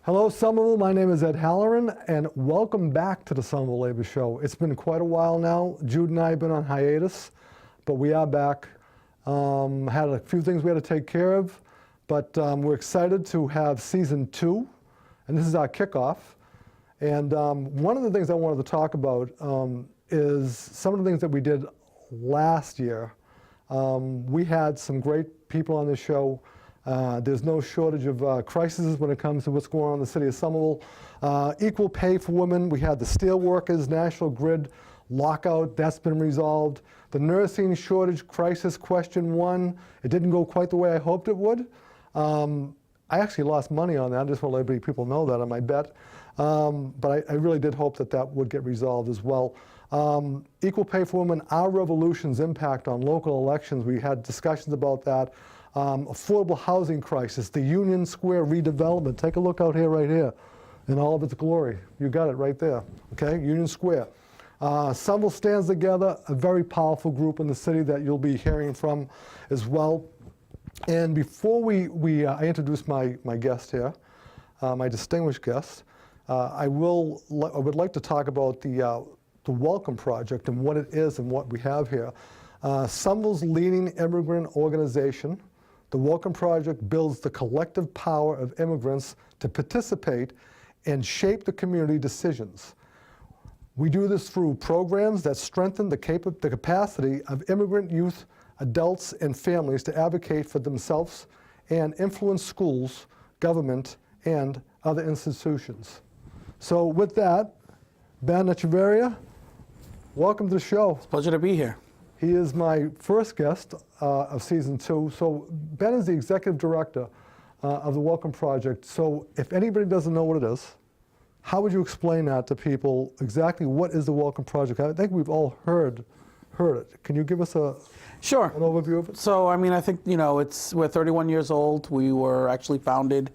Hello, Somerville. My name is Ed Halloran, and welcome back to the Somerville Labor Show. It's been quite a while now. Jude and I have been on hiatus, but we are back. Had a few things we had to take care of, but we're excited to have season 2, and this is our kickoff. And one of the things I wanted to talk about is some of the things that we did last year. We had some great people on the show. There's no shortage of crises when it comes to what's going on in the city of Somerville. Equal pay for women. We had the steelworkers, National Grid lockout. That's been resolved. The nursing shortage crisis, question 1. It didn't go quite the way I hoped it would. I actually lost money on that. I just want to let people know that on my bet. But I really did hope that that would get resolved as well. Equal pay for women, our revolution's impact on local elections. We had discussions about that. Affordable housing crisis, the Union Square redevelopment. Take a look out here, right here, in all of its glory. You got it right there, okay? Union Square. Somerville stands together, a very powerful group in the city that you'll be hearing from as well. And before I introduce my guest here, my distinguished guest, I would like to talk about the Welcome Project and what it is and what we have here. Somerville's leading immigrant organization, the Welcome Project builds the collective power of immigrants to participate and shape the community decisions. We do this through programs that strengthen the capacity of immigrant youth, adults, and families to advocate for themselves and influence schools, government, and other institutions. So with that, Ben Echevarria, welcome to the show. It's a pleasure to be here. He is my first guest of season 2. So Ben is the executive director of the Welcome Project. So if anybody doesn't know what it is, how would you explain that to people? Exactly what is the Welcome Project? I think we've all heard it. Can you give us an overview of it? So, I mean, I think, we're 31 years old. We were actually founded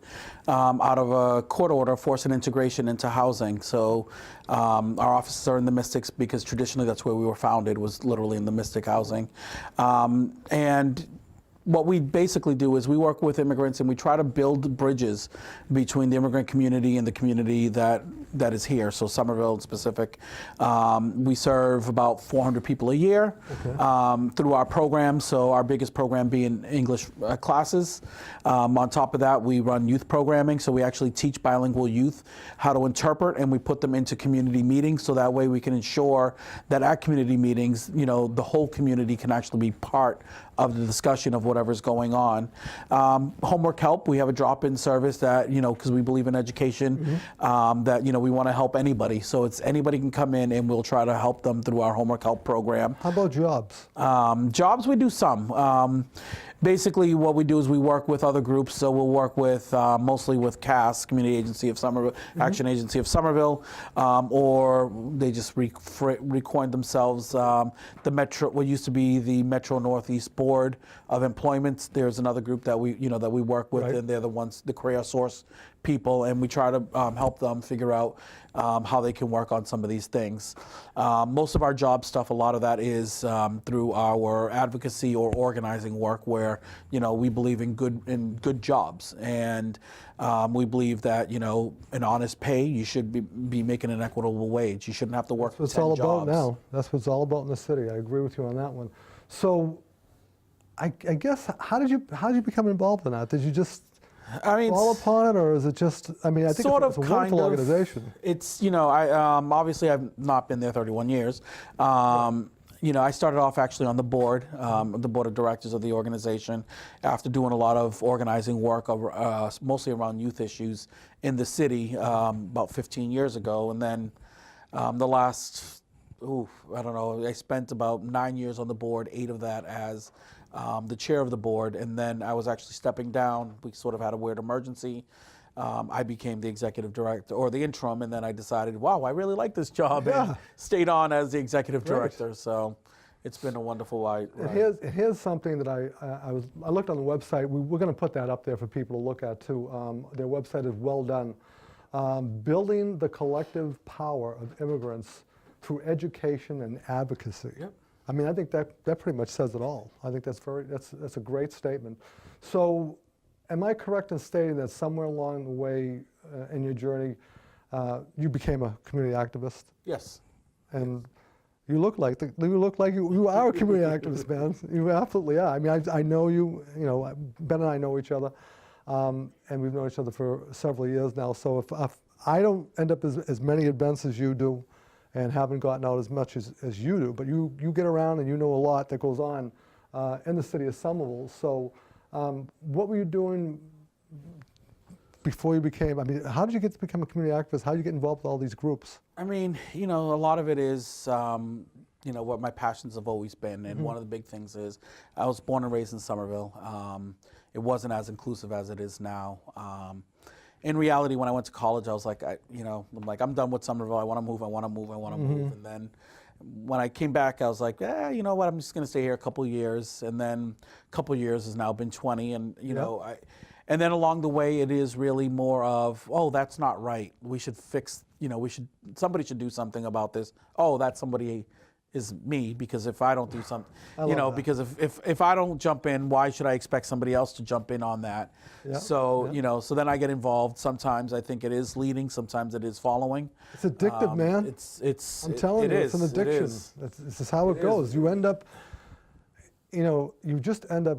out of a court order forcing integration into housing. So our offices are in the Mystics because traditionally that's where we were founded, was literally in the Mystic housing. And what we basically do is we work with immigrants and we try to build bridges between the immigrant community and the community that is here, so Somerville specific. We serve about 400 people a year through our program, so our biggest program being English classes. On top of that, we run youth programming, so we actually teach bilingual youth how to interpret, and we put them into community meetings, so that way we can ensure that at community meetings, the whole community can actually be part of the discussion of whatever's going on. Homework help, we have a drop-in service that, because we believe in education, that, we want to help anybody. So it's anybody can come in and we'll try to help them through our homework help program. How about jobs? Jobs, we do some. Basically, what we do is we work with other groups. So we'll work with mostly with CAS, Community Agency of Somerville, Action Agency of Somerville, or they just recoined themselves the Metro, what used to be the Metro Northeast Board of Employment. There's another group that we work with, and they're the ones, the career source people, and we try to help them figure out how they can work on some of these things. Most of our job stuff, a lot of that is through our advocacy or organizing work, where we believe in good jobs, and we believe that an honest pay, you should be making an equitable wage. You shouldn't have to work 10 jobs. That's what it's all about now. That's what it's all about in the city. I agree with you on that one. So, I guess how did you become involved in that? Did you just fall upon it, or is it just? I mean, I think it's a wonderful organization. It's obviously I've not been there 31 years. I started off actually on the board of directors of the organization after doing a lot of organizing work, mostly around youth issues in the city about 15 years ago. And then the last, I spent about 9 years on the board, 8 of that as the chair of the board. And then I was actually stepping down. We sort of had a weird emergency. I became the executive director, or the interim, and then I decided, wow, I really like this job, and stayed on as the executive director. So it's been a wonderful ride. Here's something that I looked on the website. We're going to put that up there for people to look at too. Their website is well done. Building the collective power of immigrants through education and advocacy. Yep. I mean, I think that pretty much says it all. I think that's a great statement. So, am I correct in stating that somewhere along the way in your journey, you became a community activist, Yes. and you look like you are a community activist, man. You absolutely are. I mean, I know you. You know, Ben and I know each other, and we've known each other for several years now. So if I don't end up as many events as you do, and haven't gotten out as much as you do, but you get around and you know a lot that goes on in the city of Somerville. So what were you doing before you became, I mean, how did you get to become a community activist? How did you get involved with all these groups? I mean, you know, a lot of it is, you know, what my passions have always been. And one of the big things is I was born and raised in Somerville. It wasn't as inclusive as it is now. In reality, when I went to college, I was like, I'm done with Somerville. I want to move. move. And then when I came back, I was like, you know what? I'm just going to stay here a couple of years. And then a couple of years has now been 20. And, you know, and then along the way, it is really more of, oh, that's not right. We should fix, you know, somebody should do something about this. Oh, that somebody is me, because if I don't do something, you know, because if I don't jump in, why should I expect somebody else to jump in on that? You know, so then I get involved. Sometimes I think it is leading, sometimes it is following. It's addictive, man. I'm telling you, it's an addiction. This is how it goes. You end up, you know, you just end up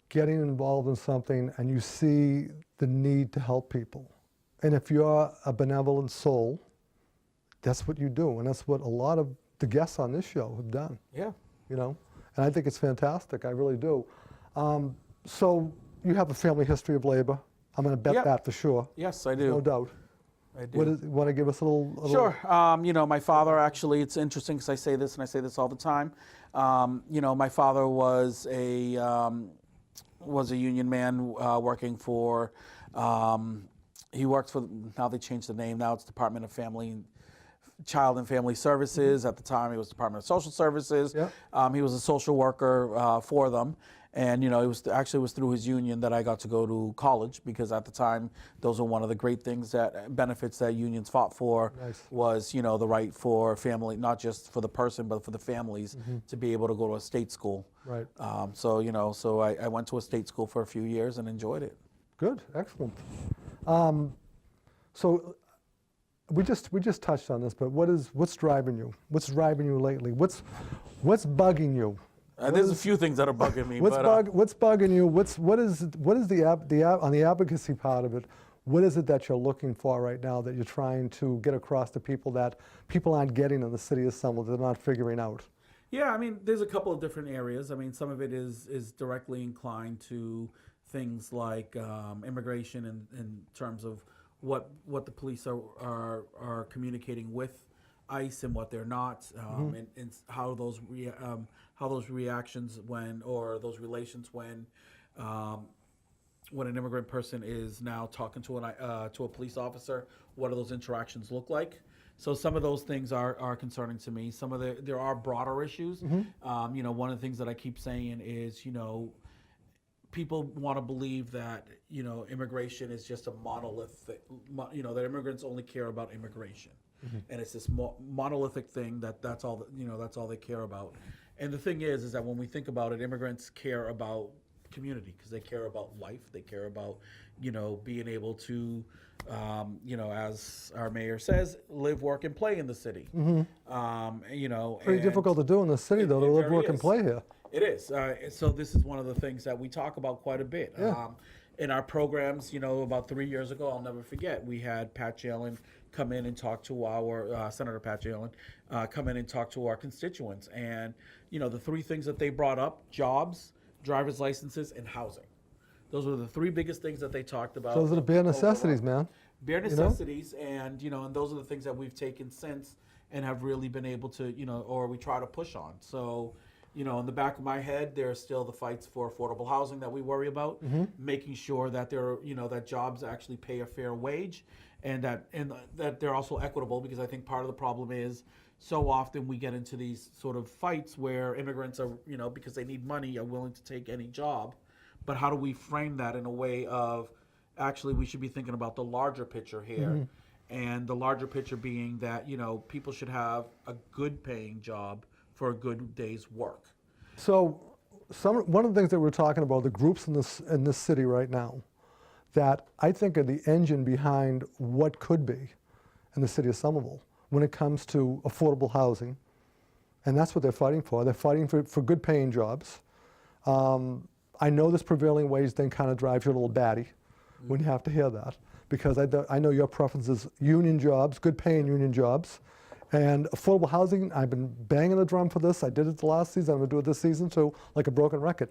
getting involved in something and you see the need to help people. And if you're a benevolent soul, that's what you do. And that's what a lot of the guests on this show have done. Yeah. You know, and I think it's fantastic. I really do. So you have a family history of labor. I'm going to bet that for sure. Yes, I do. No doubt. I do. Want to give us a little? Sure. You know, my father actually, it's interesting because I say this and I say this all the time. You know, my father was a union man working for, he worked for, now they changed the name, now it's Department of Child and Family Services. At the time, it was Department of Social Services. He was a social worker for them. And, you know, it was through his union that I got to go to college, because at the time, those were one of the great benefits that unions fought for. Was, you know, the right for family, not just for the person, but for the families to be able to go to a state school. Right. So, you know, I went to a state school for a few years and enjoyed it. Good. Excellent. So we just touched on this, but what's driving you? What's driving you lately? What's bugging you? There's a few things that are bugging me. What's bugging you? What is on the advocacy part of it? What is it that you're looking for right now that you're trying to get across to people that people aren't getting in the city of Somerville, they're not figuring out? Yeah, I mean, there's a couple of different areas. I mean, some of it is directly inclined to things like immigration in terms of what the police are communicating with ICE and what they're not, and how those reactions those relations when an immigrant person is now talking to a police officer, what do those interactions look like? So some of those things are concerning to me. There are broader issues. You know, one of the things that I keep saying is, you know, people want to believe that, you know, immigration is just a monolithic, you know, that immigrants only care about immigration. And it's this monolithic thing that's all they care about. And the thing is that when we think about it, immigrants care about community because they care about life. They care about, you know, being able to, you know, as our mayor says, live, work, and play in the city. You know, pretty difficult to do in the city, though, to live, work, and play here. It is. So this is one of the things that we talk about quite a bit. In our programs, you know, about 3 years ago, I'll never forget, we had Pat Jalen come in and talk to our, Senator Pat Jalen, come in and talk to our constituents. And, you know, the three things that they brought up: jobs, driver's licenses, and housing. Those were the three biggest things that they talked about. Those are the bare necessities, man. Bare necessities, you know? And, you know, and those are the things that we've taken since and have really been able to, you know, or we try to push on. So, you know, in the back of my head, there are still the fights for affordable housing that we worry about, making sure that that jobs actually pay a fair wage, and that they're also equitable, because I think part of the problem is so often we get into these sort of fights where immigrants are, you know, because they need money, are willing to take any job. But how do we frame that in a way of actually we should be thinking about the larger picture here, and the larger picture being that, you know, people should have a good paying job for a good day's work. So one of the things that we're talking about, the groups in this city right now that I think are the engine behind what could be in the city of Somerville when it comes to affordable housing. And that's what they're fighting for. They're fighting for good paying jobs. I know this prevailing wage thing kind of drives you a little batty when you have to hear that, because I know your preference is union jobs, good paying union jobs. And affordable housing, I've been banging the drum for this. I did it the last season, I'm gonna do it this season too, like a broken record.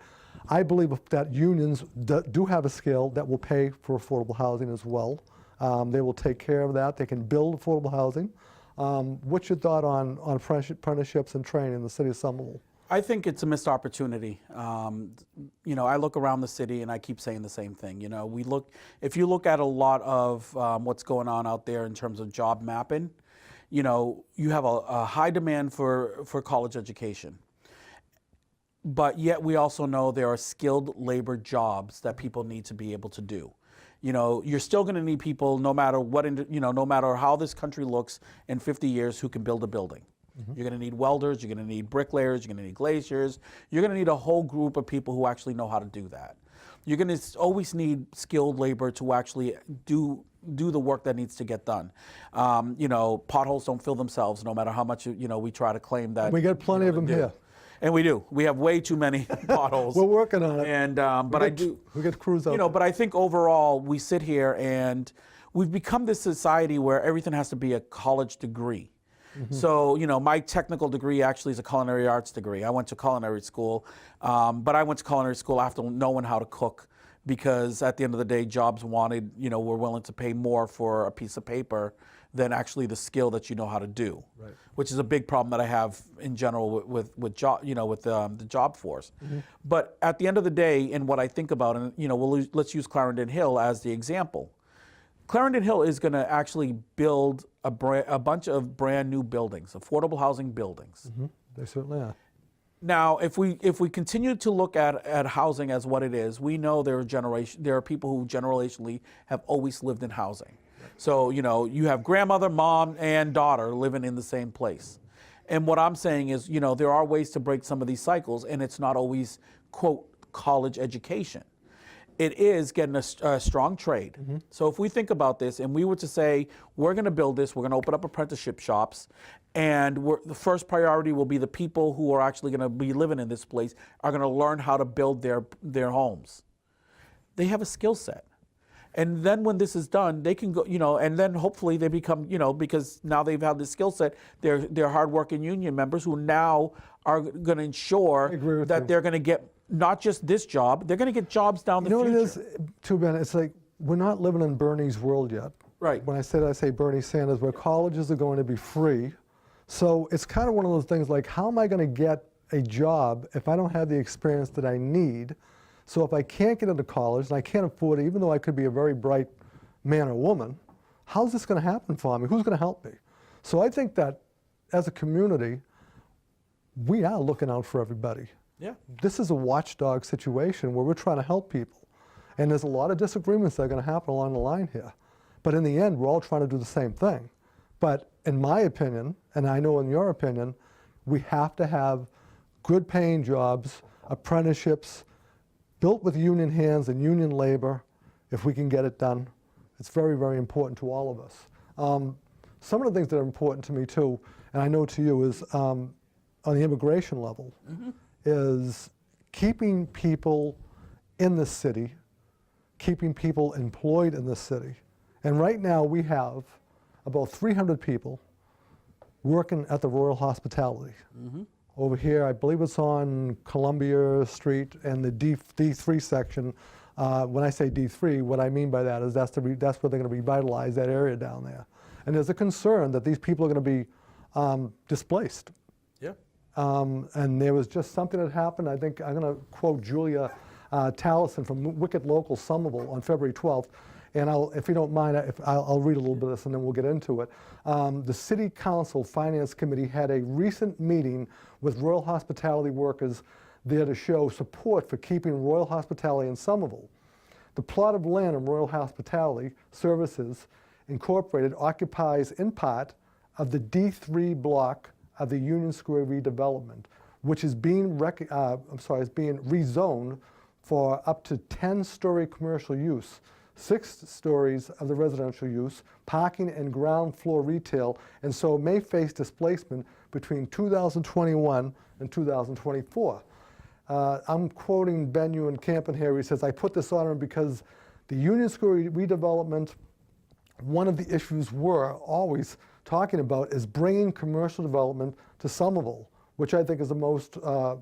I believe that unions do have a skill that will pay for affordable housing as well. They will take care of that. They can build affordable housing. What's your thought on apprenticeships and training in the city of Somerville? I think it's a missed opportunity. I look around the city and I keep saying the same thing. If you look at a lot of what's going on out there in terms of job mapping, you have a high demand for college education. But yet we also know there are skilled labor jobs that people need to be able to do. You're still going to need people no matter no matter how this country looks in 50 years who can build a building. You're going to need welders, you're going to need bricklayers, you're going to need glaziers. You're going to need a whole group of people who actually know how to do that. You're going to always need skilled labor to actually do the work that needs to get done. Potholes don't fill themselves no matter how much we try to claim that. We get plenty of them here. And we do. We have way too many potholes. We're working on it. And we get crews out. But I think overall we sit here and we've become this society where everything has to be a college degree. So, my technical degree actually is a culinary arts degree. I went to culinary school, but I went to culinary school after knowing how to cook, because at the end of the day, jobs wanted, were willing to pay more for a piece of paper than actually the skill that you know how to do, right. Which is a big problem that I have in general with job, with the job force. But at the end of the day, and what I think about, and let's use Clarendon Hill as the example. Clarendon Hill is going to actually build a bunch of brand new buildings, affordable housing buildings. They certainly are. Now, if we continue to look at housing as what it is, we know there are people who generationally have always lived in housing. So, you have grandmother, mom, and daughter living in the same place. And what I'm saying is, there are ways to break some of these cycles, and it's not always, quote, college education. It is getting a strong trade. So if we think about this and we were to say, we're going to build this, we're going to open up apprenticeship shops, and the first priority will be the people who are actually going to be living in this place are going to learn how to build their homes. They have a skill set. And then when this is done, they can go, and then hopefully they become, because now they've had this skill set, they're hardworking union members who now are going to ensure that they're going to get not just this job, they're going to get jobs down the future. You know what it is, too, Ben? It's like we're not living in Bernie's world yet. Right. When I say that, I say Bernie Sanders, where colleges are going to be free. So it's kind of one of those things like, how am I going to get a job if I don't have the experience that I need? So if I can't get into college and I can't afford it, even though I could be a very bright man or woman, how's this going to happen for me? Who's going to help me? So I think that as a community, we are looking out for everybody. Yeah. This is a watchdog situation where we're trying to help people. And there's a lot of disagreements that are going to happen along the line here. But in the end, we're all trying to do the same thing. But in my opinion, and I know in your opinion, we have to have good paying jobs, apprenticeships, built with union hands and union labor, if we can get it done. It's very, very important to all of us. Some of the things that are important to me too, and I know to you, is on the immigration level, is keeping people in the city, keeping people employed in the city. And right now we have about 300 people working at the Royal Hospitality. Over here, I believe it's on Columbia Street and the D3 section. When I say D3, what I mean by that is that's where they're going to revitalize that area down there. And there's a concern that these people are going to be displaced. Yeah. And there was just something that happened. I think I'm going to quote Julia Tallison from Wicked Local Somerville on February 12th. And if you don't mind, I'll read a little bit of this and then we'll get into it. The City Council Finance Committee had a recent meeting with Royal Hospitality workers there to show support for keeping Royal Hospitality in Somerville. The plot of land in Royal Hospitality Services Incorporated occupies in part of the D3 block of the Union Square redevelopment, which is being rezoned for up to 10-story commercial use. 6 stories of the residential use, parking and ground floor retail, and so may face displacement between 2021 and 2024. I'm quoting Bennu and Campen here. He says, I put this on him because the Union Square redevelopment, one of the issues we're always talking about is bringing commercial development to Somerville, which I think is the most,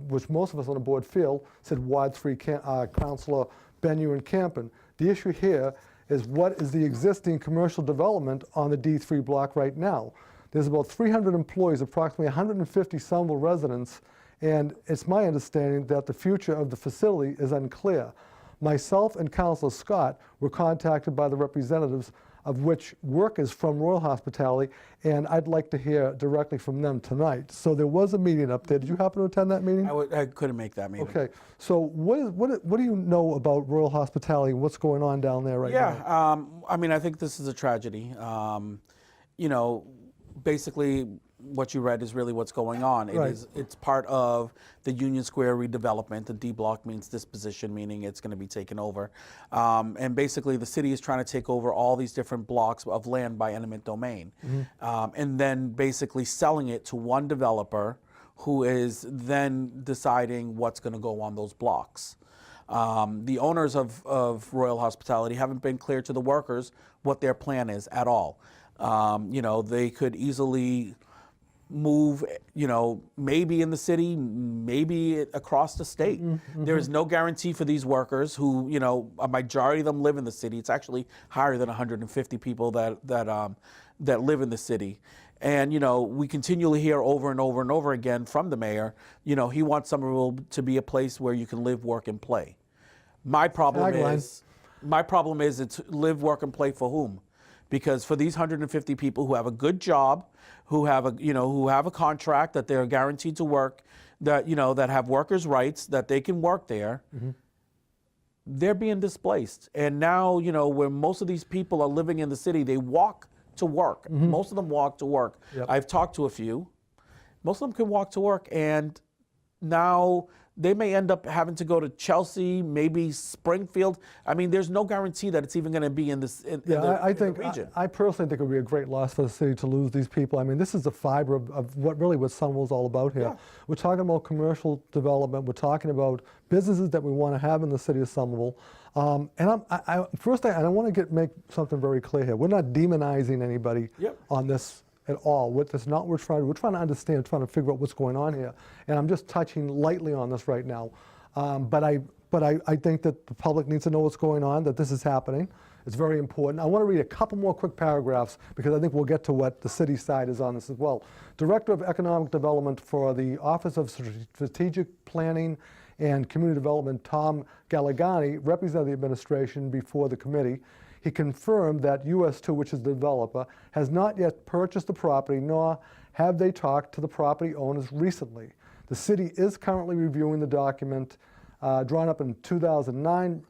which most of us on the board feel, said Ward 3 Councilor Bennu and Campen. The issue here is what is the existing commercial development on the D3 block right now. There's about 300 employees, approximately 150 Somerville residents, and it's my understanding that the future of the facility is unclear. Myself and Councilor Scott were contacted by the representatives of which workers from Royal Hospitality, and I'd like to hear directly from them tonight. So there was a meeting up there. Did you happen to attend that meeting? I couldn't make that meeting. Okay. So what do you know about Royal Hospitality? What's going on down there right now? Yeah, I mean, I think this is a tragedy. You know, basically what you read is really what's going on. Right. It's part of the Union Square redevelopment. The D block means disposition, meaning it's going to be taken over. And basically the city is trying to take over all these different blocks of land by eminent domain. And then basically selling it to one developer who is then deciding what's going to go on those blocks. The owners of Royal Hospitality haven't been clear to the workers what their plan is at all. You know, they could easily move, you know, maybe in the city, maybe across the state. There is no guarantee for these workers who, you know, a majority of them live in the city. It's actually higher than 150 people that live in the city. And, you know, we continually hear over and over and over again from the mayor, you know, he wants Somerville to be a place where you can live, work, and play. My problem is it's live, work, and play for whom? Because for these 150 people who have a good job, who have a contract that they're guaranteed to work, that, you know, that have workers' rights, that they can work there, they're being displaced. And now, you know, where most of these people are living in the city, they walk to work. Most of them walk to work. Yep. I've talked to a few. Most of them can walk to work, and now they may end up having to go to Chelsea, maybe Springfield. I mean, there's no guarantee that it's even going to be in this in the region. I personally think it would be a great loss for the city to lose these people. I mean, this is the fiber of what Somerville's all about here. Yeah. We're talking about commercial development. We're talking about businesses that we want to have in the city of Somerville. And I want to make something very clear here. We're not demonizing anybody on this at all. That's not what we're trying to understand, trying to figure out what's going on here. And I'm just touching lightly on this right now. But I think that the public needs to know what's going on, that this is happening. It's very important. I want to read a couple more quick paragraphs because I think we'll get to what the city side is on this as well. Director of Economic Development for the Office of Strategic Planning and Community Development, Tom Galligani, represented the administration before the committee. He confirmed that US2, which is the developer, has not yet purchased the property, nor have they talked to the property owners recently. The city is currently reviewing the document drawn up in 2009,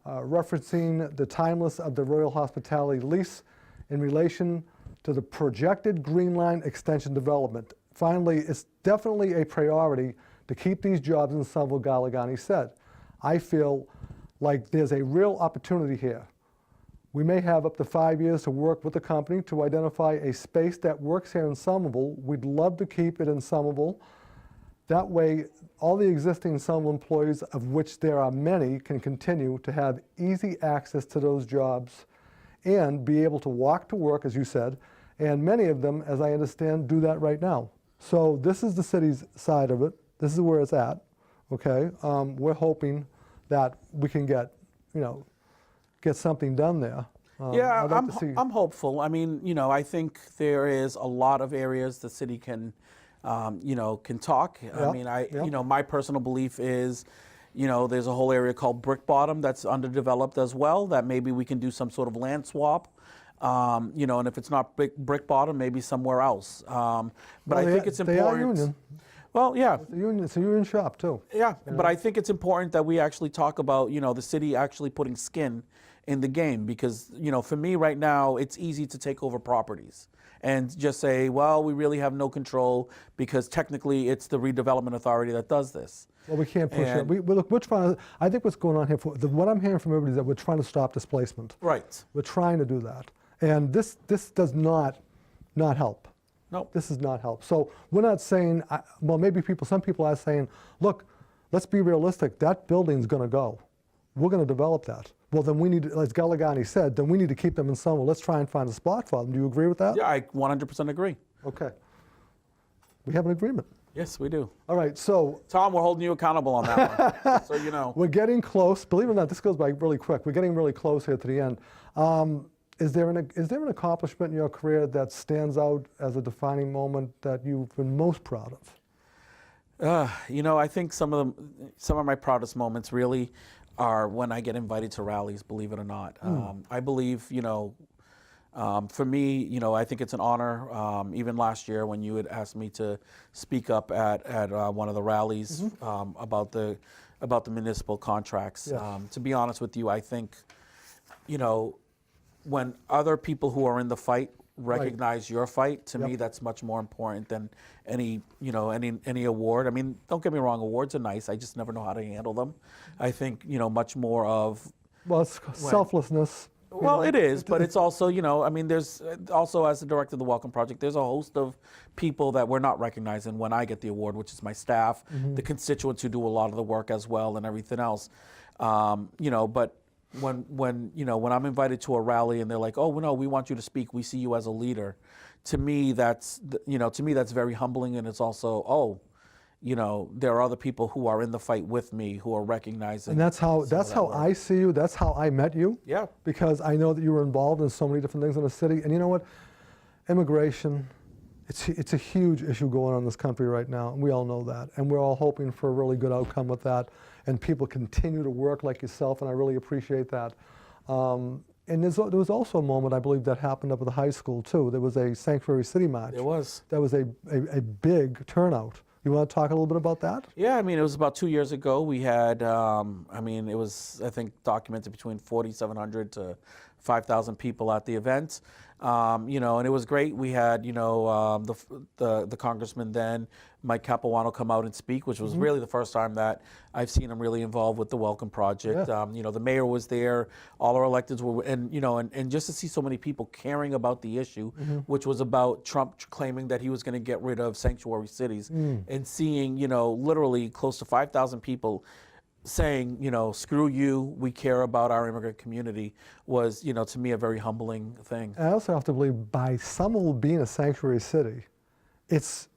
referencing the timeless of the Royal Hospitality lease in relation to the projected Green Line extension development. Finally, it's definitely a priority to keep these jobs in Somerville, Galligani said. I feel like there's a real opportunity here. We may have up to 5 years to work with the company to identify a space that works here in Somerville. We'd love to keep it in Somerville. That way, all the existing Somerville employees, of which there are many, can continue to have easy access to those jobs and be able to walk to work, as you said, and many of them, as I understand, do that right now. So this is the city's side of it. This is where it's at, okay? We're hoping that we can get something done there. Yeah, like I'm hopeful. I mean, you know, I think there is a lot of areas the city can, can talk. I mean, you know, my personal belief is, you know, there's a whole area called Brick Bottom that's underdeveloped as well, that maybe we can do some sort of land swap. You know, and if it's not Brick Bottom, maybe somewhere else. But I think it's important. They are union. Well, yeah. It's a union shop, too. Yeah, but I think it's important that we actually talk about, you know, the city actually putting skin in the game because, you know, for me right now, it's easy to take over properties. and just say, well, we really have no control because technically it's the redevelopment authority that does this. Well, we can't push it. And- Look, we're trying to, I think what's going on here, what I'm hearing from everybody is that we're trying to stop displacement. Right. We're trying to do that. And this does not help. No. This does not help. So we're not saying, well, maybe some people are saying, look, let's be realistic. That building's going to go. We're going to develop that. Well, then we need, as Galligani said, then we need to keep them in Somerville. Let's try and find a spot for them. Do you agree with that? Yeah, I 100% agree. Okay. We have an agreement. Yes, we do. All right, so Tom, we're holding you accountable on that one, so you know. we're getting close. Believe it or not, this goes by really quick. We're getting really close here to the end. Is there an accomplishment in your career that stands out as a defining moment that you've been most proud of? You know, I think some of my proudest moments really are when I get invited to rallies, believe it or not. I believe, you know, for me, you know, I think it's an honor. Even last year when you had asked me to speak up at one of the rallies about the municipal contracts. Yes. To be honest with you, I think, you know, when other people who are in the fight recognize your fight, to me that's much more important than any award. I mean, don't get me wrong, awards are nice. I just never know how to handle them. I think, you know, much more of, Well, it's selflessness. well, it is, but it's also, you know, I mean, there's also, as the director of the Welcome Project, there's a host of people that we're not recognizing when I get the award, which is my staff, the constituents who do a lot of the work as well, and everything else. You know, but when I'm invited to a rally and they're like, oh, no, we want you to speak. We see you as a leader. To me, that's very humbling, and it's also, oh, you know, there are other people who are in the fight with me who are recognizing. And that's how work. I see you. That's how I met you. Yeah. Because I know that you were involved in so many different things in the city. And you know what? Immigration, it's a huge issue going on in this country right now, and we all know that. And we're all hoping for a really good outcome with that. And people continue to work like yourself, and I really appreciate that. And there was also a moment, I believe, that happened up at the high school, too. There was a Sanctuary City March. There was. That was a big turnout. You want to talk a little bit about that? Yeah, I mean, it was about 2 years ago. We had, I mean, it was, I think, documented between 4,700 to 5,000 people at the event. You know, and it was great. We had, you know, the congressman then, Mike Capuano, come out and speak, which was really the first time that I've seen him really involved with the Welcome Project. Yeah. You know, the mayor was there, all our electeds were, and you know, and just to see so many people caring about the issue, which was about Trump claiming that he was going to get rid of sanctuary cities, and seeing, you know, literally close to 5,000 people saying, you know, screw you, we care about our immigrant community, was, you know, to me a very humbling thing. I also have to believe by Somerville being a sanctuary city, it's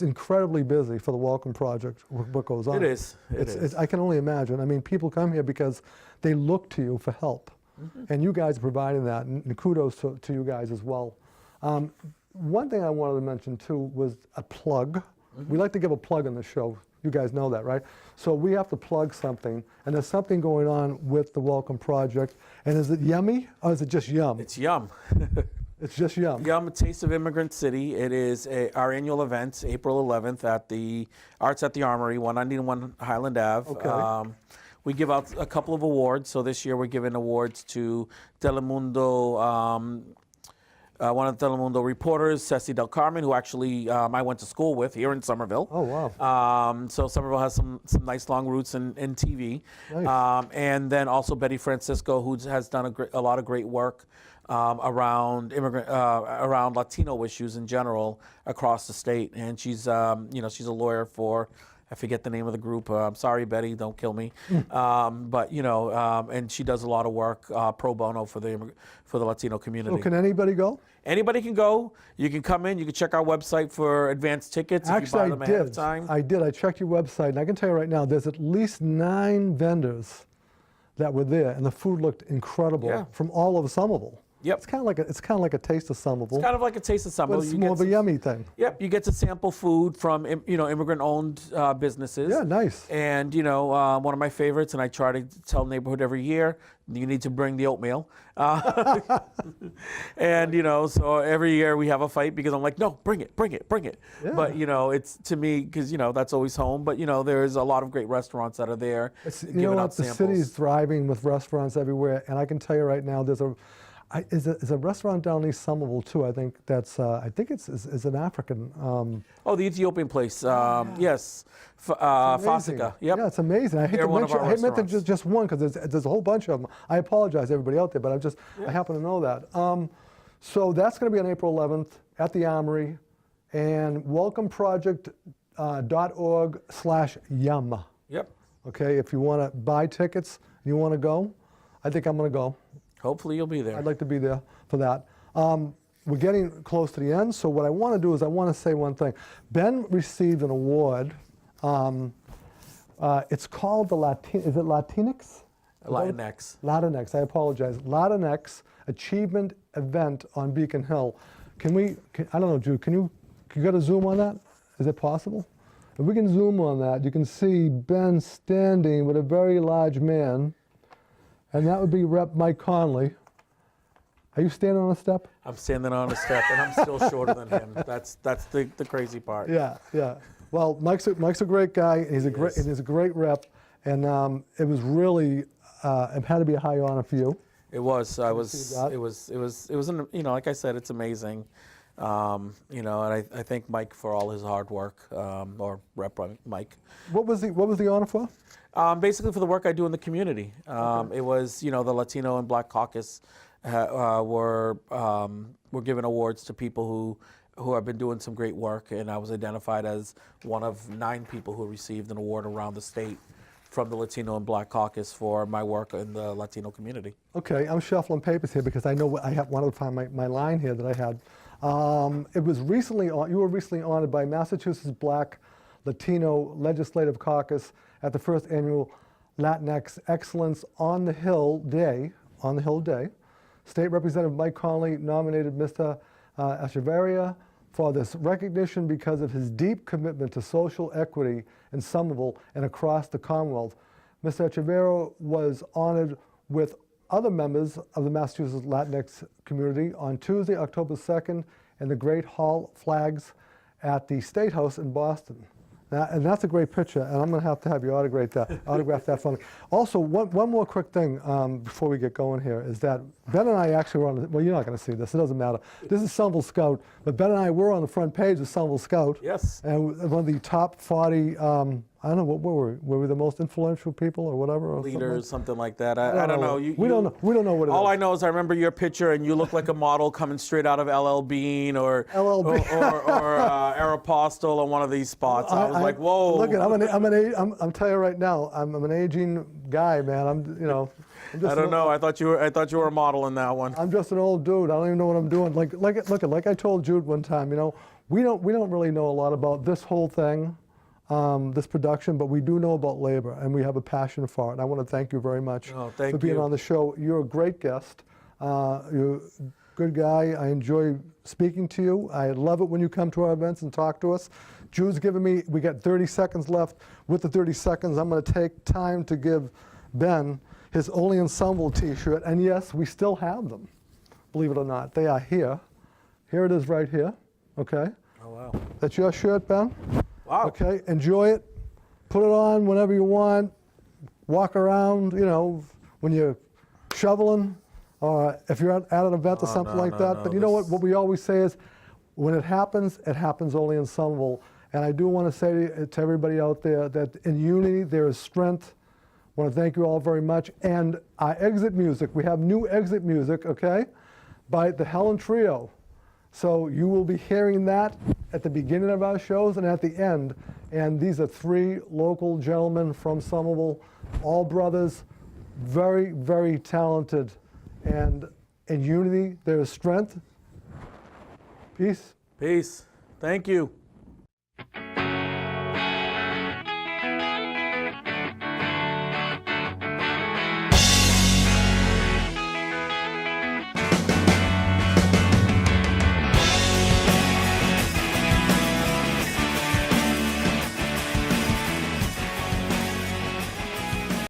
incredibly busy for the Welcome Project, what goes on. It is. It is. I can only imagine. I mean, people come here because they look to you for help. And you guys are providing that, and kudos to you guys as well. One thing I wanted to mention, too, was a plug. We like to give a plug on the show. You guys know that, right? So we have to plug something, and there's something going on with the Welcome Project. And is it yummy, or is it just yum? It's yum. It's just yum. Yum, a Taste of Immigrant City. It is our annual event, April 11th at the Arts at the Armory, 191 Highland Ave. Okay. We give out a couple of awards. So this year we're giving awards to Telemundo, one of the Telemundo reporters, Ceci Del Carmen, who actually I went to school with here in Somerville. Oh, wow. So Somerville has some nice long roots in TV. Nice. And then also Betty Francisco, who has done a lot of great work around around Latino issues in general across the state. And she's, you know, she's a lawyer for, I forget the name of the group. I'm sorry, Betty, don't kill me. But you know, and she does a lot of work pro bono for the Latino community. So can anybody go? Anybody can go. You can come in. You can check our website for advance tickets if you buy them ahead of time. I did. I checked your website, and I can tell you right now, there's at least 9 vendors that were there, and the food looked incredible from all over Somerville. Yep. It's kind of like a taste of Somerville. It's kind of like a taste of but Somerville. it's more of a yummy thing. Yep, you get to sample food from, you know, immigrant-owned businesses. Yeah, nice. And you know, one of my favorites, and I try to tell the neighborhood every year, you need to bring the oatmeal. And you know, so every year we have a fight because I'm like, no, bring it. Yeah. But you know, it's to me because you know that's always home. But you know, there's a lot of great restaurants that are there You know giving what? out The samples. city's thriving with restaurants everywhere, and I can tell you right now, Is a restaurant down East Somerville too. I think it's an African. Oh, the Ethiopian place. Yes, Amazing. Fasika. Yep. Yeah, it's amazing. I hate They're to one of mention. our I hate to mention restaurants. just one because there's a whole bunch of them. I apologize, everybody out there, but I happen to know that. So that's going to be on April 11th at the Armory, and welcomeproject.org/yum. Yep. Okay, if you want to buy tickets, you want to go, I think I'm going to go. Hopefully you'll be there. I'd like to be there for that. We're getting close to the end, so what I want to do is I want to say one thing. Ben received an award. It's called the is it Latinx? Latinx. Latinx, I apologize. Latinx Achievement Event on Beacon Hill. I don't know, Jude, can you get a zoom on that? Is it possible? If we can zoom on that, you can see Ben standing with a very large man, and that would be Rep. Mike Conley. Are you standing on a step? I'm standing on a step, and I'm still shorter than him. That's the crazy part. Yeah, yeah. Well, Mike's a great guy. And he's a great rep, and it was really it had to be a high honor for you. It was. It was. Like I said, it's amazing. And I thank Mike for all his hard work, or Rep. Mike. What was the honor for? Basically for the work I do in the community. It was, the Latino and Black Caucus were given awards to people who have been doing some great work, and I was identified as one of 9 people who received an award around the state from the Latino and Black Caucus for my work in the Latino community. Okay, I'm shuffling papers here because I know I wanted to find my line here that I had. You were recently honored by Massachusetts Black Latino Legislative Caucus at the first annual Latinx Excellence on the Hill Day. State Representative Mike Conley nominated Mr. Echevarria for this recognition because of his deep commitment to social equity in Somerville and across the Commonwealth. Mr. Echevarria was honored with other members of the Massachusetts Latinx community on Tuesday, October 2nd, in the Great Hall Flags at the State House in Boston. And that's a great picture, and I'm going to have you autograph that for me. Also, one more quick thing before we get going here is that Ben and I actually were on, well, you're not going to see this, it doesn't matter. This is Somerville Scout, but Ben and I were on the front page of Somerville Scout. Yes. And one of the top 40, I don't know, what were we? Were we the most influential people or whatever? Or Leaders, something like that. I don't know. We don't know what it is. All I know is I remember your picture, and you look like a model coming straight out of LL Bean or Aeropostale on one of these spots. I was like, whoa. Look, I'm telling you right now, I'm an aging guy, man. I don't know. I thought you were a model in that one. I'm just an old dude. I don't even know what I'm doing. Like I told Jude one time, we don't really know a lot about this whole thing. This production, but we do know about labor, and we have a passion for it. And I want to thank you very much for being on the show. You're a great guest. You're a good guy. I enjoy speaking to you. I love it when you come to our events and talk to us. Jude's giving me, we got 30 seconds left. With the 30 seconds, I'm going to take time to give Ben his Only Ensemble t-shirt. And yes, we still have them, believe it or not. They are here. Here it is right here, okay? Oh, wow. That's your shirt, Ben? Wow. Okay, enjoy it. Put it on whenever you want. Walk around, when you're shoveling, or if you're at an event or something like that. But you know what we always say is, when it happens only in Somerville. And I do want to say to everybody out there that in unity there is strength. I want to thank you all very much. And our exit music, we have new exit music, okay, by the Helen Trio. So you will be hearing that at the beginning of our shows and at the end. And these are 3 local gentlemen from Somerville, all brothers, very, very talented. And in unity, there is strength. Peace. Peace. Thank you.